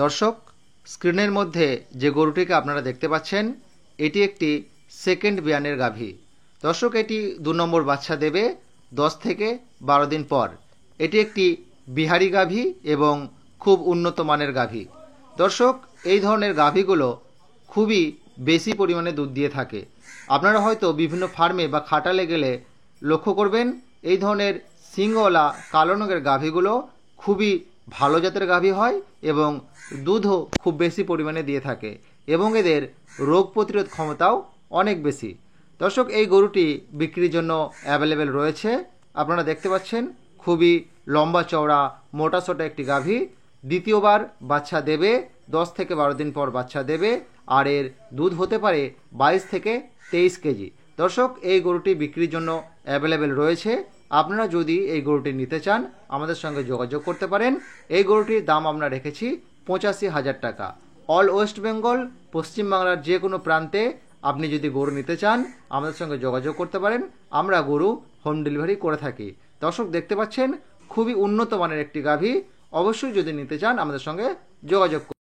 দর্শক, স্ক্রিনের মধ্যে যে গরুটিকে আপনারা দেখতে পাচ্ছেন এটি একটি সেকেন্ড বিয়ানের গাভী। দর্শক, এটি 2 নম্বর বাচ্চা দেবে 10 থেকে 12 দিন পর। এটি একটি বিহারি গাভী এবং খুব উন্নত মানের গাভী। দর্শক, এই ধরনের গাভীগুলো খুবই বেশি পরিমাণে দুধ দিয়ে থাকে। আপনারা হয়তো বিভিন্ন ফার্মে বা খাটালে গেলে লক্ষ্য করবেন এই ধরনের সিংওয়ালা কালো রঙের গাভীগুলো খুবই ভালো জাতের গাভী হয় এবং দুধও খুব বেশি পরিমাণে দিয়ে থাকে এবং এদের রোগ প্রতিরোধ ক্ষমতাও অনেক বেশি। দর্শক, এই গরুটি বিক্রির জন্য অ্যাভেলেবেল রয়েছে। আপনারা দেখতে পাচ্ছেন খুবই লম্বা চওড়া মোটাসোটা একটি গাভী। দ্বিতীয়বার বাচ্চা দেবে, 10 থেকে 12 দিন পর বাচ্চা দেবে আর এর দুধ হতে পারে 22 থেকে 23 কেজি। দর্শক, এই গরুটি বিক্রির জন্য অ্যাভেলেবেল রয়েছে। আপনারা যদি এই গরুটি নিতে চান আমাদের সঙ্গে যোগাযোগ করতে পারেন। এই গরুটির দাম আমরা রেখেছি 85,000 টাকা। অল ওয়েস্ট বেঙ্গল, পশ্চিমবাংলার যে কোনো প্রান্তে আপনি যদি গরু নিতে চান আমাদের সঙ্গে যোগাযোগ করতে পারেন। আমরা গরু হোম ডেলিভারি করে থাকি। দর্শক, দেখতে পাচ্ছেন খুবই উন্নত মানের একটি গাভী। অবশ্যই যদি নিতে চান আমাদের সঙ্গে যোগাযোগ